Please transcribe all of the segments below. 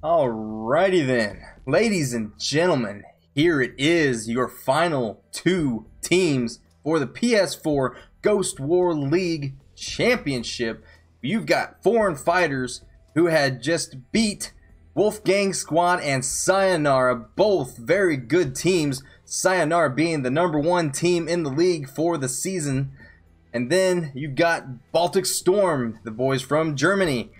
Alrighty then, ladies and gentlemen, here it is, your final two teams for the PS4 Ghost War League Championship. You've got foreign fighters who had just beat Wolfgang Squad and Sayonara, both very good teams. Sayonara being the #1 team in the league for the season. And then you've got Baltic Storm, the boys from Germany,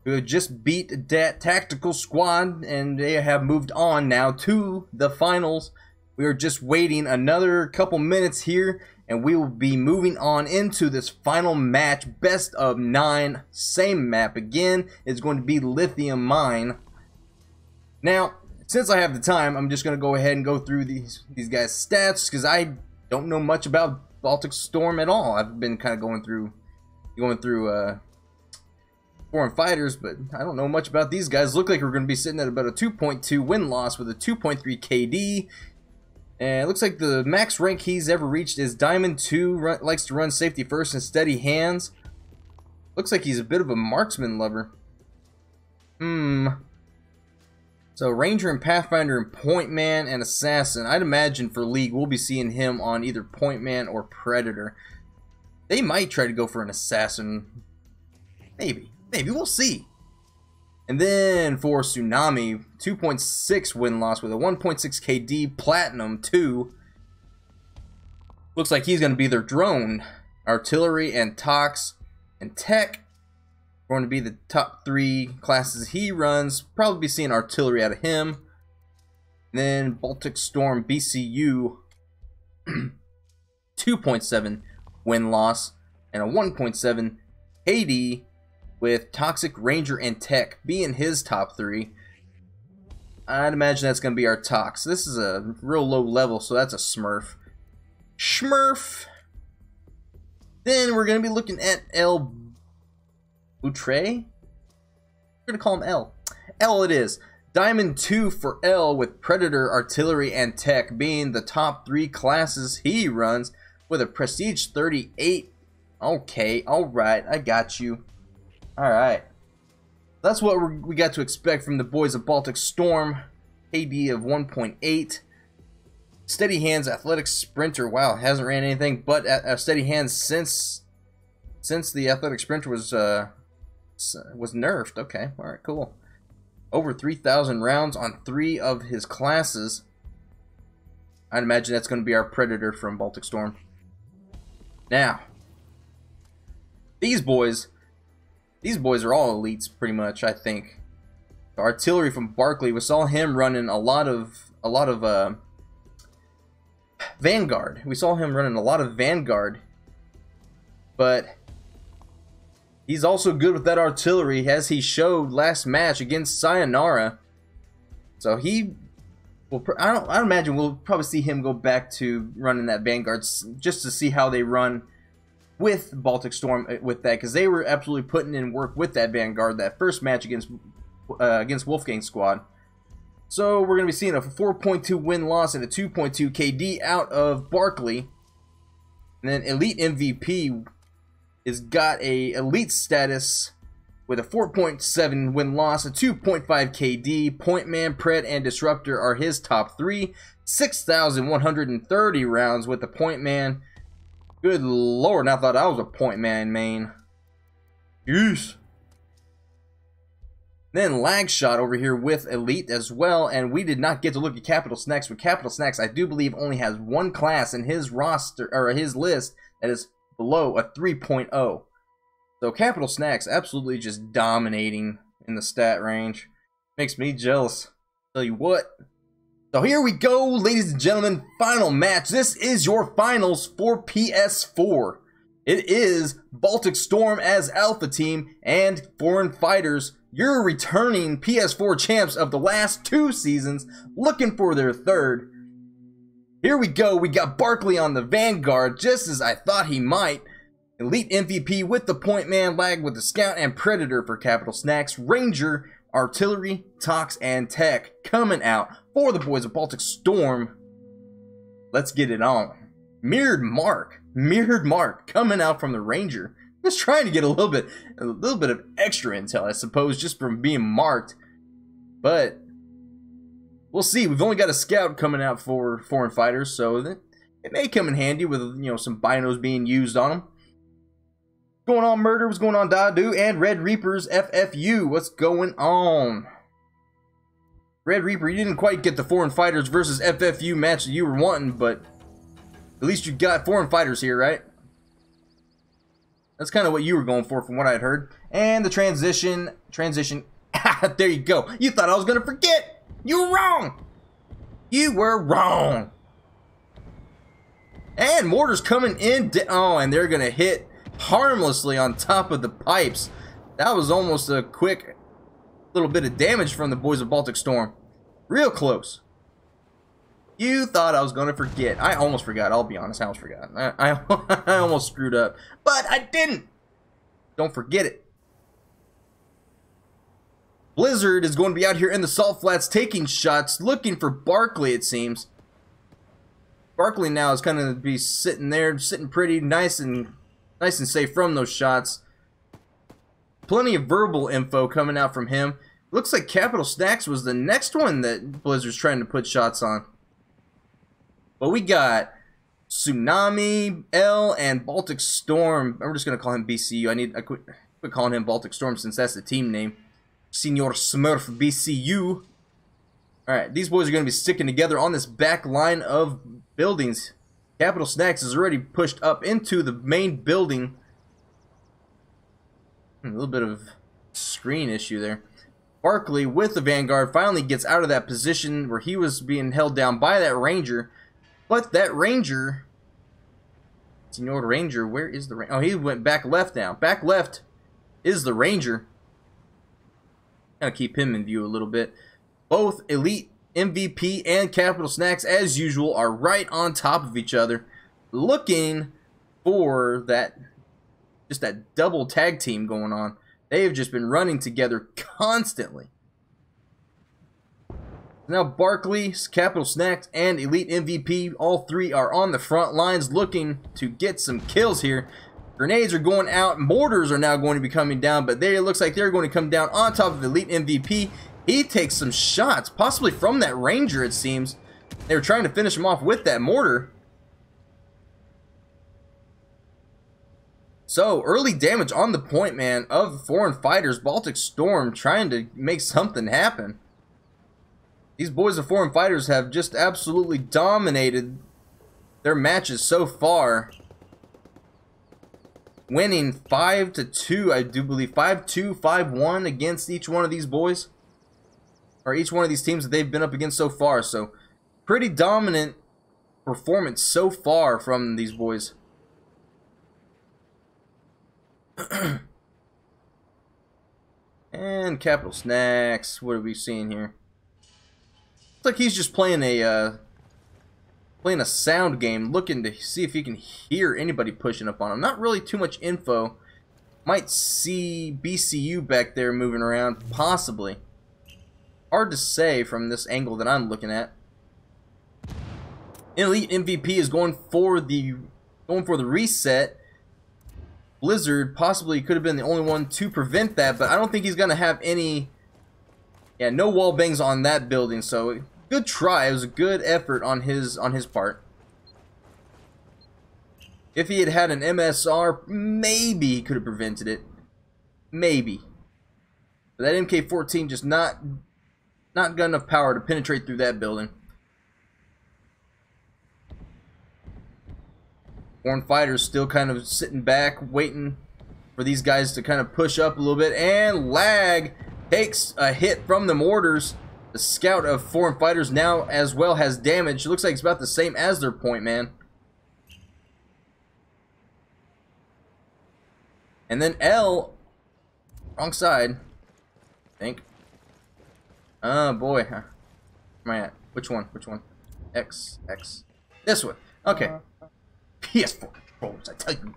who have just beat that Tactical Squad, and they have moved on now to the finals. We are just waiting another couple minutes here, and we will be moving on into this final match, best of 9, same map again. It's going to be Lithium Mine. Now, since I have the time, I'm just going to go ahead and go through these guys' stats, because I don't know much about Baltic Storm at all. I've been kind of going through foreign fighters, but I don't know much about these guys. Look like we're going to be sitting at about a 2.2 win-loss with a 2.3 KD. And it looks like the max rank he's ever reached is Diamond 2, likes to run safety first and steady hands. Looks like he's a bit of a marksman lover. So Ranger and Pathfinder and Point Man and Assassin. I'd imagine for League we'll be seeing him on either Point Man or Predator. They might try to go for an Assassin. Maybe, we'll see. And then for Tsunami, 2.6 win-loss with a 1.6 KD, Platinum 2. Looks like he's going to be their drone. Artillery and Tox and Tech going to be the top 3 classes he runs. Probably be seeing Artillery out of him. And then Baltic Storm BCU, 2.7 win-loss and a 1.7 KD, with Toxic, Ranger, and Tech being his top 3. I'd imagine that's going to be our Tox. This is a real low level, so that's a Smurf. Smurf! Then we're going to be looking at El Boutre? We're going to call him L. L it is. Diamond 2 for L, with Predator, Artillery, and Tech being the top 3 classes he runs, with a Prestige 38. Okay, alright, I got you. Alright, that's what we got to expect from the boys of Baltic Storm. KD of 1.8. Steady Hands, Athletic Sprinter. Wow, hasn't ran anything but Steady Hands since the Athletic Sprinter was nerfed. Okay, alright, cool. Over 3,000 rounds on 3 of his classes. I'd imagine that's going to be our Predator from Baltic Storm. Now, these boys are all elites, pretty much, I think. The Artillery from Barclay, we saw him running a lot of Vanguard. We saw him running a lot of Vanguard, but he's also good with that Artillery, as he showed last match against Sayonara. So he will. I imagine we'll probably see him go back to running that Vanguard just to see how they run with Baltic Storm with that, because they were absolutely putting in work with that Vanguard that first match against Wolfgang Squad. So we're going to be seeing a 4.2 win-loss and a 2.2 KD out of Barclay. And then Elite MVP has got a elite status with a 4.7 win-loss, a 2.5 KD. Point Man, Pred, and Disruptor are his top 3. 6,130 rounds with the Point Man. Good lord, I thought I was a Point Man main. Jeez. Then Lag Shot over here with Elite as well, and we did not get to look at Capital Snacks. With Capital Snacks, I do believe only has one class in his roster, or his list, that is below a 3.0. So Capital Snacks absolutely just dominating in the stat range. Makes me jealous. Tell you what. So here we go, ladies and gentlemen, final match. This is your finals for PS4. It is Baltic Storm as Alpha Team and Foreign Fighters, your returning PS4 champs of the last 2 seasons, looking for their 3rd. Here we go, we got Barclay on the Vanguard, just as I thought he might. Elite MVP with the Point Man, Lag with the Scout, and Predator for Capital Snacks. Ranger, Artillery, Tox, and Tech coming out for the boys of Baltic Storm. Let's get it on. Mirrored Mark coming out from the Ranger. Just trying to get a little bit of extra intel, I suppose, just from being marked. But we'll see. We've only got a scout coming out for foreign fighters, so it may come in handy with, you know, some binos being used on them. What's going on, Murder? What's going on, Dadu? And Red Reapers FFU. What's going on? Red Reaper, you didn't quite get the foreign fighters versus FFU match that you were wanting, but at least you got foreign fighters here, right? That's kind of what you were going for from what I had heard. And the transition. There you go. You thought I was going to forget. You were wrong. You were wrong. And mortars coming in. Oh, and they're going to hit harmlessly on top of the pipes. That was almost a quick little bit of damage from the boys of Baltic Storm. Real close. You thought I was going to forget. I almost forgot. I'll be honest. I almost forgot. I almost screwed up. But I didn't. Don't forget it. Blizzard is going to be out here in the Salt Flats taking shots, looking for Barkley, it seems. Barkley now is kind of be sitting there, sitting pretty nice and safe from those shots. Plenty of verbal info coming out from him. Looks like Capital Snacks was the next one that Blizzard's trying to put shots on. But we got Tsunami, L, and Baltic Storm. I'm just going to call him BCU. I quit calling him Baltic Storm since that's the team name. Senior Smurf BCU. Alright, these boys are going to be sticking together on this back line of buildings. Capital Snacks is already pushed up into the main building. A little bit of screen issue there. Barkley with the Vanguard finally gets out of that position where he was being held down by that Ranger. But that Ranger, Senor Ranger, where is the Ranger? Oh, he went back left now. Back left is the Ranger. Gotta keep him in view a little bit. Both Elite MVP and Capital Snacks, as usual, are right on top of each other, looking for that, just that double tag team going on. They've just been running together constantly. Now Barkley, Capital Snacks, and Elite MVP, all three are on the front lines looking to get some kills here. Grenades are going out, mortars are now going to be coming down, but it looks like they're going to come down on top of Elite MVP. He takes some shots, possibly from that Ranger, it seems. They were trying to finish him off with that mortar. So, early damage on the point, man, of foreign fighters. Baltic Storm trying to make something happen. These boys of foreign fighters have just absolutely dominated their matches so far. Winning 5-2, I do believe. 5-2, 5-1 against each one of these boys. Or each one of these teams that they've been up against so far. So, pretty dominant performance so far from these boys. And Capital Snacks, what are we seeing here? Looks like he's just playing a sound game, looking to see if he can hear anybody pushing up on him. Not really too much info. Might see BCU back there moving around, possibly. Hard to say from this angle that I'm looking at. Elite MVP is going for the reset. Blizzard possibly could have been the only one to prevent that, but I don't think he's going to have any... Yeah, no wall bangs on that building, so good try. It was a good effort on his part. If he had had an MSR, maybe he could have prevented it. Maybe. But that MK14 just not got enough power to penetrate through that building. Foreign fighters still kind of sitting back, waiting for these guys to kind of push up a little bit. And Lag takes a hit from the mortars. The scout of foreign fighters now as well has damage. It looks like it's about the same as their point man. And then L, wrong side, I think. Oh boy, where am I at? Which one? Which one? X. This one. Okay. PS4 controllers, I tell you.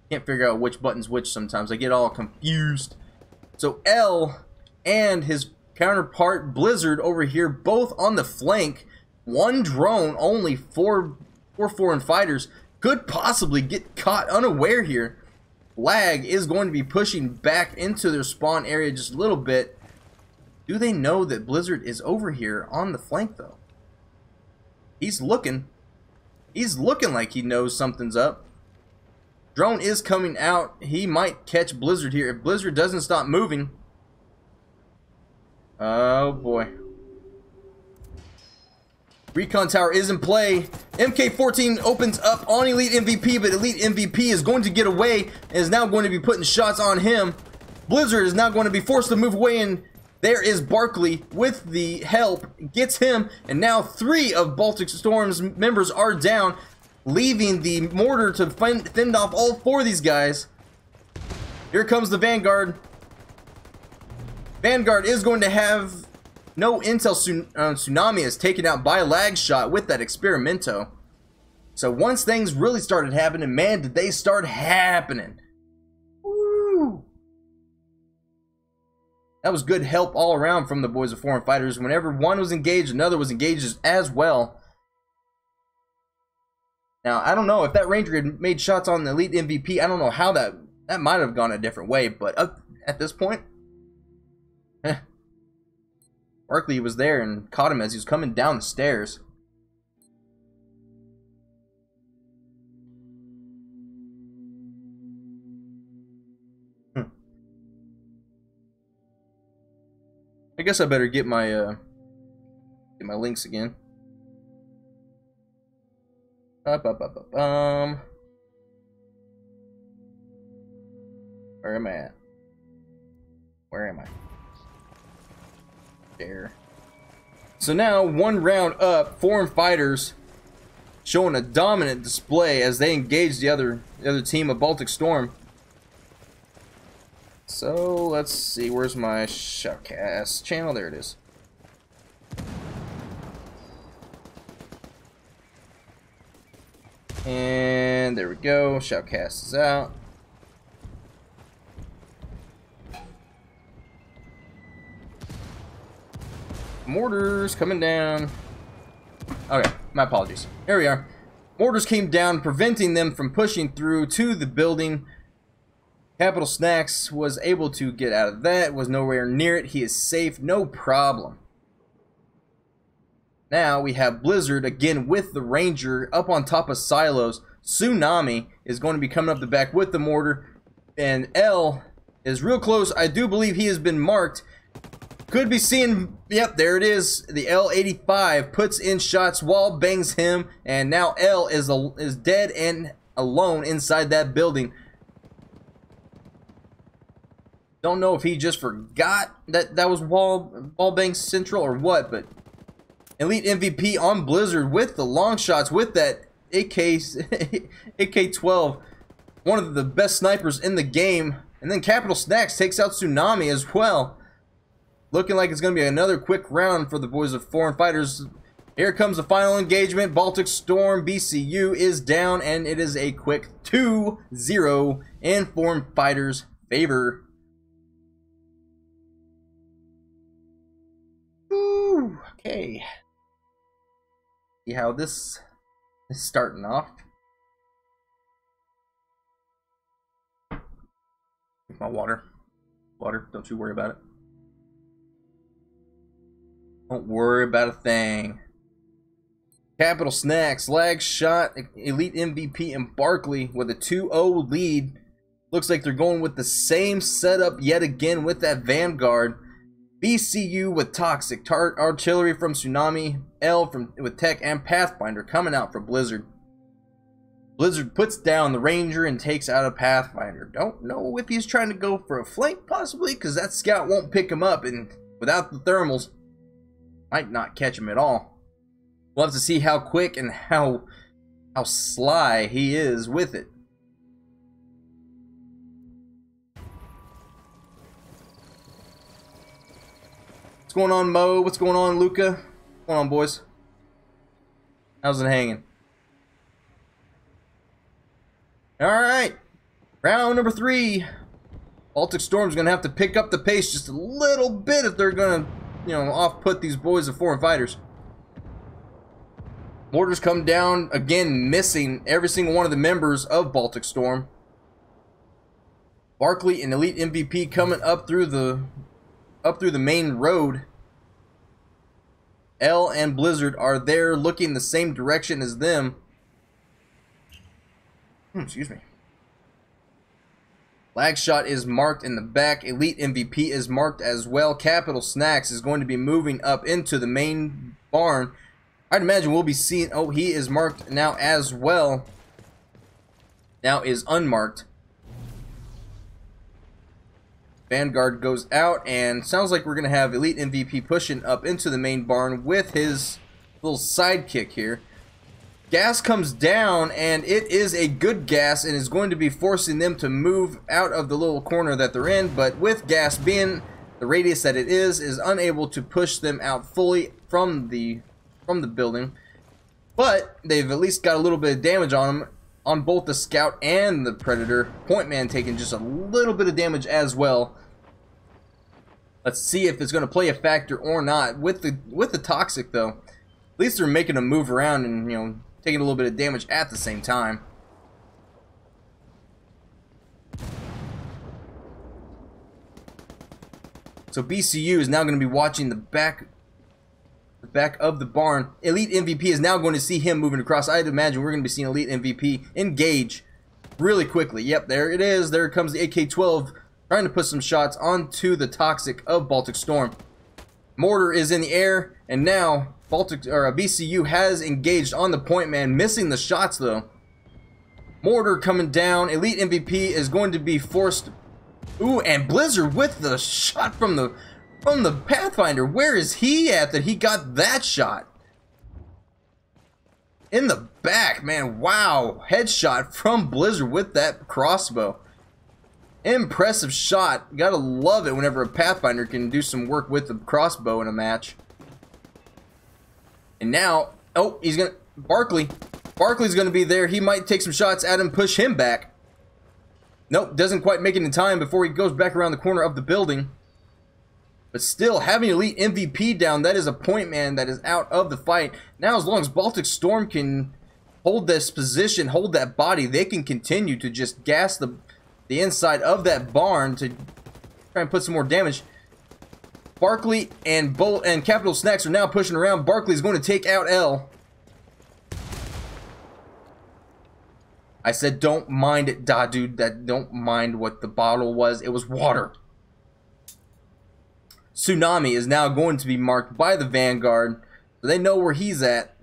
Can't figure out which button's which sometimes. I get all confused. So L and his counterpart Blizzard over here, both on the flank. One drone, only four foreign fighters, could possibly get caught unaware here. Lag is going to be pushing back into their spawn area just a little bit. Do they know that Blizzard is over here on the flank, though? He's looking. He's looking like he knows something's up. Drone is coming out. He might catch Blizzard here if Blizzard doesn't stop moving. Oh, boy. Recon Tower is in play. MK14 opens up on Elite MVP, but Elite MVP is going to get away and is now going to be putting shots on him. Blizzard is now going to be forced to move away, and there is Barkley with the help. Gets him, and now 3 of Baltic Storm's members are down, leaving the mortar to fend off all 4 of these guys. Here comes the Vanguard. Vanguard is going to have no intel. Tsunami is taken out by a lag shot with that Experimento. So once things really started happening, man, did they start happening. Woo! That was good help all around from the boys of Foreign Fighters. Whenever one was engaged, another was engaged as well. Now, I don't know if that Ranger had made shots on the Elite MVP. I don't know how that might have gone a different way, but at this point, Barkley was there and caught him as he was coming down the stairs. I guess I better get my links again. Where am I at? Where am I? There. So now, 1 round up, Foreign Fighters showing a dominant display as they engage the other team of Baltic Storm. So let's see, where's my shoutcast channel? There it is. And there we go. Shoutcast is out. Mortars coming down. Okay, my apologies. Here we are. Mortars came down, preventing them from pushing through to the building. Capital Snacks was able to get out of that, was nowhere near it. He is safe, no problem. Now we have Blizzard again with the Ranger up on top of silos. Tsunami is going to be coming up the back with the mortar. And L is real close. I do believe he has been marked. Could be seen, yep, there it is. The L85 puts in shots, wall bangs him, and now L is dead and alone inside that building. Don't know if he just forgot that was wall bang central or what, but Elite MVP on Blizzard with the long shots with that AK-12, one of the best snipers in the game. And then Capital Snacks takes out Tsunami as well. Looking like it's going to be another quick round for the boys of Foreign Fighters. Here comes the final engagement. Baltic Storm BCU is down, and it is a quick 2-0 in Foreign Fighters' favor. Ooh, okay. See how this is starting off. My water. Water, don't you worry about it. Don't worry about a thing. Capital Snacks, lag shot, Elite MVP, and Barkley with a 2-0 lead. Looks like they're going with the same setup yet again with that Vanguard. BCU with Toxic, Artillery from Tsunami, L with Tech, and Pathfinder coming out for Blizzard. Blizzard puts down the Ranger and takes out a Pathfinder. Don't know if he's trying to go for a flank, possibly, because that scout won't pick him up, and without the thermals, might not catch him at all. We'll have to see how quick and how sly he is with it. What's going on, Mo? What's going on, Luca? What's going on, boys? How's it hanging? Alright. Round number 3. Baltic Storm's going to have to pick up the pace just a little bit if they're going to, you know, off-put these boys of Foreign Fighters. Mortars come down, again, missing every single one of the members of Baltic Storm. Barkley and Elite MVP coming up through the up through the main road. L and Blizzard are there looking the same direction as them. Excuse me. Lagshot is marked in the back. Elite MVP is marked as well. Capital Snacks is going to be moving up into the main barn. I'd imagine we'll be seeing... Oh, he is marked now as well. Now is unmarked. Vanguard goes out, and sounds like we're going to have Elite MVP pushing up into the main barn with his little sidekick here. Gas comes down, and it is a good gas, and is going to be forcing them to move out of the little corner that they're in, but with gas being the radius that it is unable to push them out fully from the building. But they've at least got a little bit of damage on them, on both the scout and the predator. Point man taking just a little bit of damage as well. Let's see if it's going to play a factor or not. With the toxic though, at least they're making them move around and, you know, taking a little bit of damage at the same time. So BCU is now going to be watching the back of the barn. Elite MVP is now going to see him moving across. I'd imagine we're going to be seeing Elite MVP engage really quickly. Yep, there it is. There comes the AK-12 trying to put some shots onto the toxic of Baltic Storm. Mortar is in the air, and now BCU has engaged on the point man, missing the shots though. Mortar coming down. Elite MVP is going to be forced. Ooh, and Blizzard with the shot from the Pathfinder. Where is he at that he got that shot? In the back, man. Wow. Headshot from Blizzard with that crossbow. Impressive shot. Gotta love it whenever a Pathfinder can do some work with the crossbow in a match. And now, oh, he's gonna... Barkley's gonna be there. He might take some shots at him, push him back. Nope, doesn't quite make it in time before he goes back around the corner of the building. But still, having Elite MVP down, that is a point man that is out of the fight. Now, as long as Baltic Storm can hold this position, hold that body, they can continue to just gas the inside of that barn to try and put some more damage. Barkley and Capital Snacks are now pushing around. Barkley's going to take out L. I said don't mind it, dude. Don't mind what the bottle was. It was water. Tsunami is now going to be marked by the Vanguard, so they know where he's at.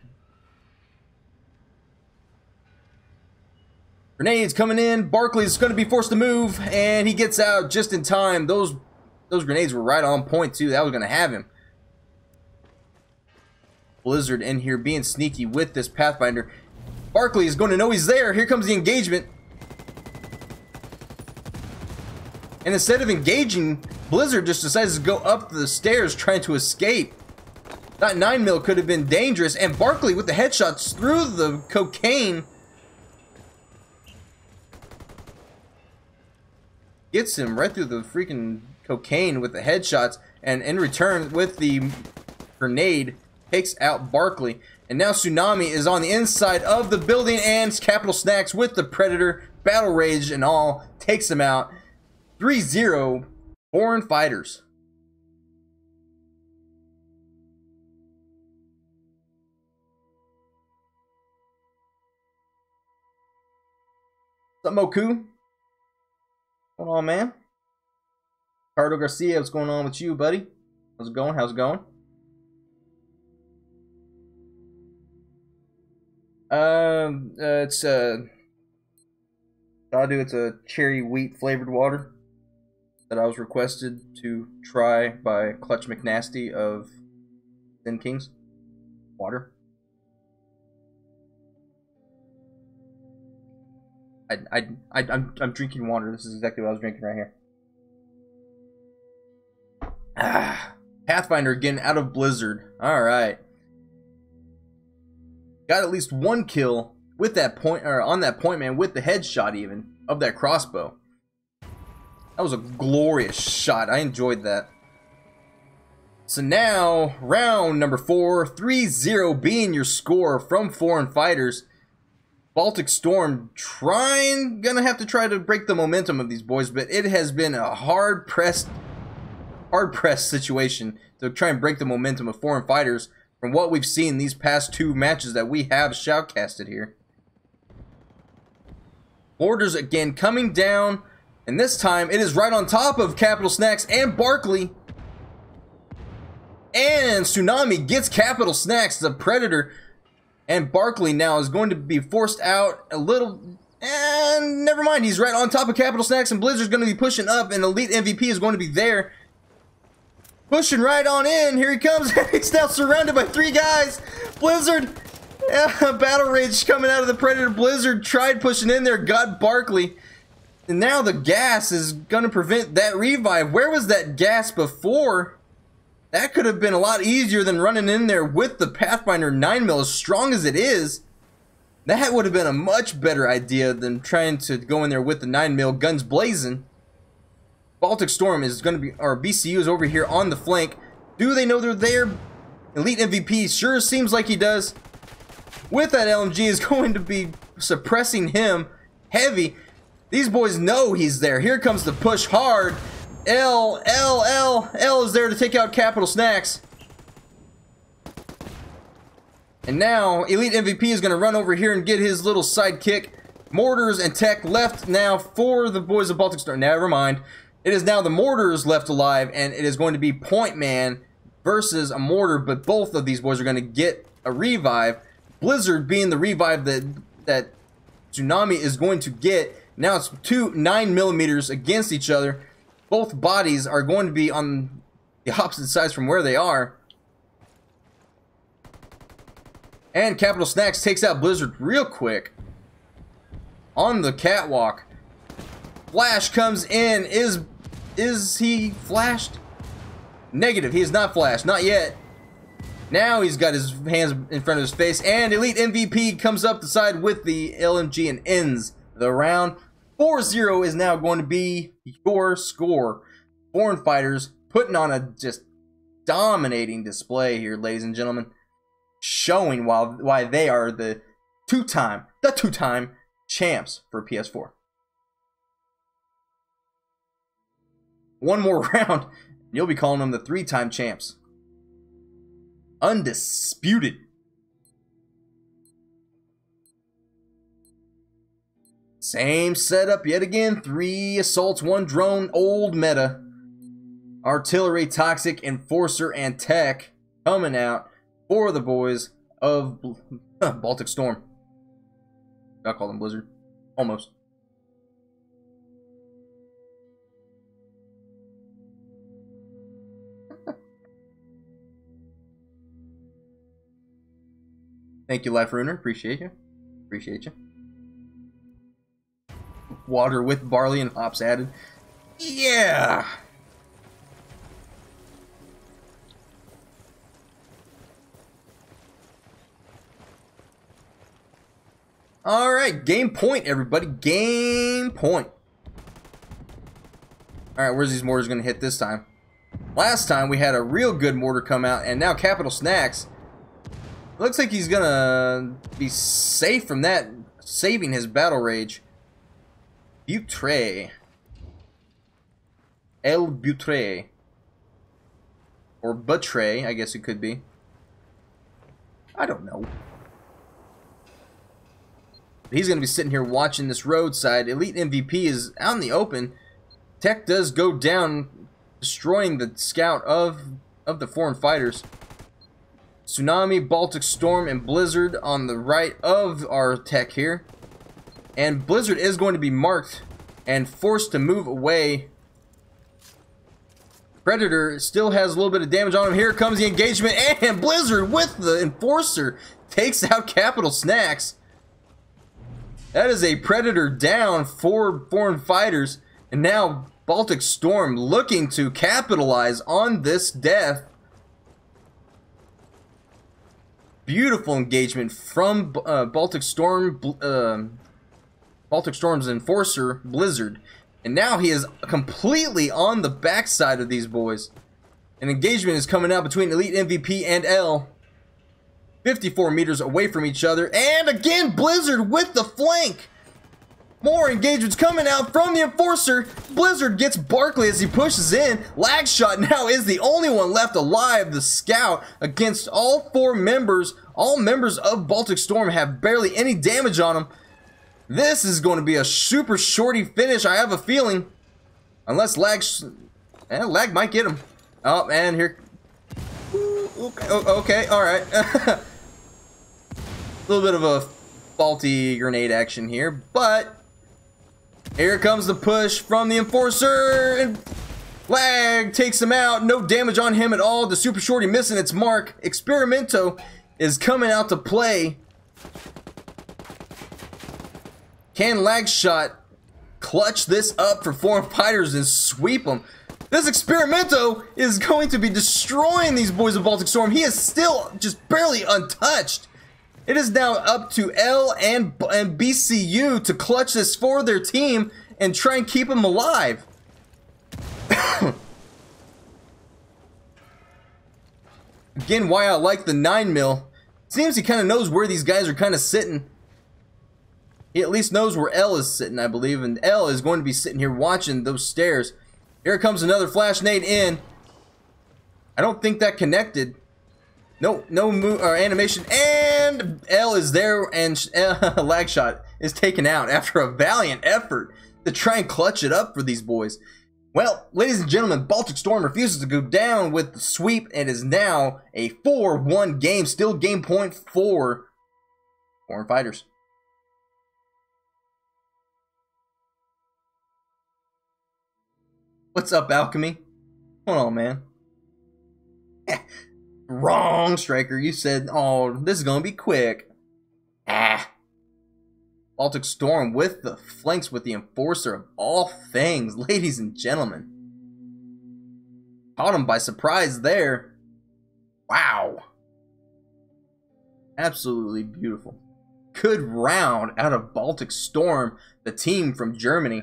Grenades coming in. Barkley's going to be forced to move, and he gets out just in time. Those grenades were right on point too. That was going to have him. Blizzard in here being sneaky with this Pathfinder. Barkley is going to know he's there. Here comes the engagement. And instead of engaging, Blizzard just decides to go up the stairs trying to escape. That 9mm could have been dangerous. And Barkley with the headshots through the cocaine gets him right through the freaking cocaine with the headshots. And in return, with the grenade, takes out Barkley. And now Tsunami is on the inside of the building, and Capital Snacks with the Predator, Battle Rage and all, takes him out. 3-0, foreign fighters. What's up, Moku? What's going on, man? Ricardo Garcia, what's going on with you, buddy? How's it going? How's it going? It's it's a cherry wheat flavored water that I was requested to try by Clutch McNasty of Sin Kings. Water. I'm drinking water. This is exactly what I was drinking right here. Pathfinder again out of Blizzard. All right. Got at least one kill with that point, or on that point man, with the headshot even of that crossbow. That was a glorious shot. I enjoyed that. So now, round number 4, 3-0 being your score from foreign fighters. Baltic Storm gonna have to try to break the momentum of these boys, but it has been a hard-pressed hard-pressed situation to try and break the momentum of foreign fighters from what we've seen these past 2 matches that we have shoutcasted here. Mortars again coming down, and this time it is right on top of Capital Snacks and Barkley. And Tsunami gets Capital Snacks, the Predator, and Barkley now is going to be forced out a little. And never mind, he's right on top of Capital Snacks, and Blizzard's going to be pushing up, and Elite MVP is going to be there. Pushing right on in, here he comes. He's now surrounded by 3 guys. Blizzard, Battle Rage coming out of the Predator. Blizzard tried pushing in there, got Barkley. And now the gas is going to prevent that revive. Where was that gas before? That could have been a lot easier than running in there with the Pathfinder 9mm as strong as it is. That would have been a much better idea than trying to go in there with the 9mm guns blazing. Baltic Storm is going to be, or BCU is over here on the flank. Do they know they're there? Elite MVP sure seems like he does. With that LMG is going to be suppressing him heavy. These boys know he's there. Here comes the push hard. L is there to take out Capital Snacks. And now Elite MVP is going to run over here and get his little sidekick. Mortars and Tech left now for the boys of Baltic Storm. Never mind. It is now the Mortars left alive, and it is going to be Point Man versus a Mortar, but both of these boys are going to get a revive. Blizzard being the revive that Tsunami is going to get. Now it's 2 9mm against each other. Both bodies are going to be on the opposite sides from where they are. And Capital Snacks takes out Blizzard real quick on the catwalk. Flash comes in. Is he flashed? Negative. He is not flashed. Not yet. Now he's got his hands in front of his face. And Elite MVP comes up the side with the LMG and ends the round. 4-0 is now going to be your score. Foreign fighters putting on a just dominating display here, ladies and gentlemen. Showing why they are the two-time champs for PS4. One more round, you'll be calling them the 3-time champs. Undisputed. Same setup yet again. 3 assaults, 1 drone, old meta. Artillery, Toxic, Enforcer, and Tech coming out for the boys of Baltic Storm. I'll call them Blizzard. Almost. Thank you, Life Ruiner. Appreciate you. Appreciate you. Water with barley and hops added. Yeah! Alright, game point, everybody. Game point. Alright, where's these mortars going to hit this time? Last time we had a real good mortar come out, and now Capital Snacks. Looks like he's going to be safe from that, saving his battle rage. Butre. El Butre. Or Butre, I guess it could be. I don't know. He's going to be sitting here watching this roadside. Elite MVP is out in the open. Tech does go down, destroying the scout of the foreign fighters. Tsunami, Baltic Storm, and Blizzard on the right of our Tech here. And Blizzard is going to be marked and forced to move away. Predator still has a little bit of damage on him. Here comes the engagement, and Blizzard with the Enforcer takes out Capital Snacks. That is a Predator down for foreign fighters. And now Baltic Storm looking to capitalize on this death. Beautiful engagement from Baltic Storm, Baltic Storm's Enforcer, Blizzard. And now he is completely on the backside of these boys. An engagement is coming out between Elite MVP and L. 54 meters away from each other. And again, Blizzard with the flank. More engagements coming out from the Enforcer. Blizzard gets Barkley as he pushes in. Lagshot now is the only one left alive. The Scout against all four members. All members of Baltic Storm have barely any damage on them. This is going to be a super shorty finish, I have a feeling. Unless Lag might get him. Oh, and here. Okay, alright. A little bit of a faulty grenade action here, but here comes the push from the Enforcer, and Lag takes him out. No damage on him at all. The super shorty missing its mark. Experimento is coming out to play. Can Lagshot clutch this up for foreign fighters and sweep them? This Experimento is going to be destroying these boys of Baltic Storm. He is still just barely untouched. It is now up to L and BCU to clutch this for their team and try and keep them alive. Again, why I like the 9mm. Seems he kind of knows where these guys are kind of sitting. He at least knows where L is sitting, I believe, and L is going to be sitting here watching those stairs. Here comes another flash nade in. I don't think that connected. No move or animation, and L is there, and Lagshot is taken out after a valiant effort to try and clutch it up for these boys. Well, ladies and gentlemen, Baltic Storm refuses to go down with the sweep and is now a 4-1 game, still game point for foreign fighters. What's up, Alchemy? Hold on, man. Wrong, Striker. You said, oh, this is going to be quick. Baltic Storm with the flanks with the Enforcer of all things, ladies and gentlemen. Caught him by surprise there. Wow. Absolutely beautiful. Good round out of Baltic Storm, the team from Germany.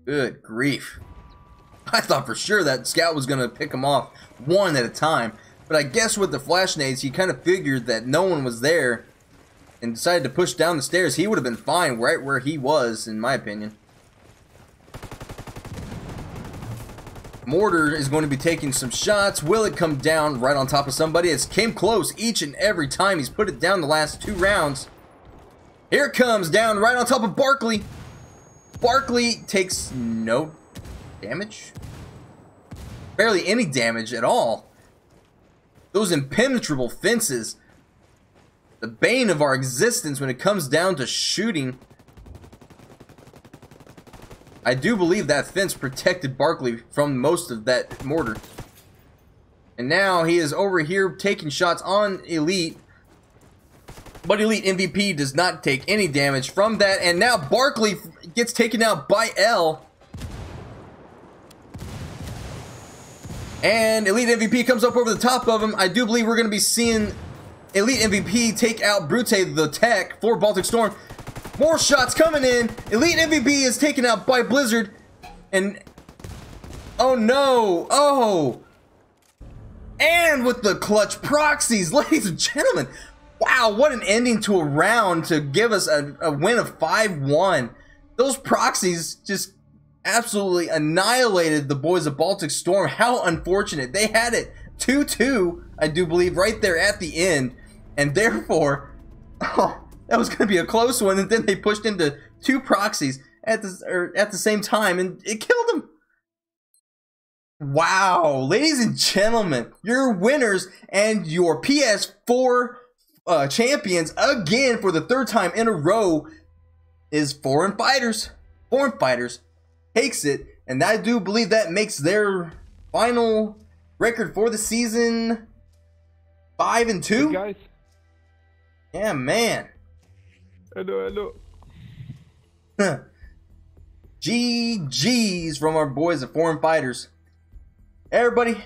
Good grief. I thought for sure that Scout was going to pick him off one at a time. But I guess with the flash nades, he kind of figured that no one was there and decided to push down the stairs. He would have been fine right where he was, in my opinion. Mortar is going to be taking some shots. Will it come down right on top of somebody? It's came close each and every time he's put it down the last 2 rounds. Here it comes down right on top of Barkley. Barkley takes no damage. Barely any damage at all. Those impenetrable fences. The bane of our existence when it comes down to shooting. I do believe that fence protected Barkley from most of that mortar. And now he is over here taking shots on Elite. But Elite MVP does not take any damage from that. And now Barkley gets taken out by L. And Elite MVP comes up over the top of him. I do believe we're going to be seeing Elite MVP take out Brute the tech for Baltic Storm. More shots coming in. Elite MVP is taken out by Blizzard. And oh no. Oh. And with the clutch proxies, ladies and gentlemen. Wow, what an ending to a round to give us a win of 5-1. Those proxies just absolutely annihilated the boys of Baltic Storm. How unfortunate. They had it 2-2, I do believe, right there at the end. And therefore, oh, that was going to be a close one. And then they pushed into 2 proxies at the same time, and it killed them. Wow, ladies and gentlemen, your winners and your PS4 champions again for the 3rd time in a row is Foreign Fighters. Foreign Fighters takes it, and I do believe that makes their final record for the season 5-2. Hey guys. Yeah, man. Hello. GG's from our boys at Foreign Fighters. Everybody,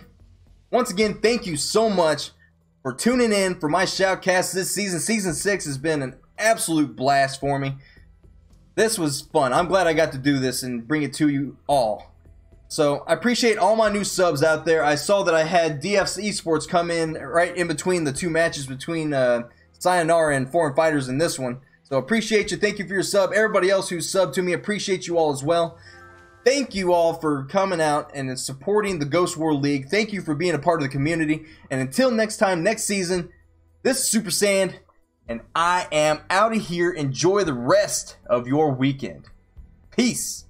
once again, thank you so much for tuning in for my shoutcast this season. Season 6 has been an absolute blast for me. This was fun. I'm glad I got to do this and bring it to you all. So I appreciate all my new subs out there. I saw that I had DF's Esports come in right in between the two matches between Sayonara and Foreign Fighters in this one. So appreciate you. Thank you for your sub. Everybody else who's subbed to me, appreciate you all as well. Thank you all for coming out and supporting the Ghost War League. Thank you for being a part of the community. And until next time, next season, this is Super Saiyan, and I am out of here. Enjoy the rest of your weekend. Peace.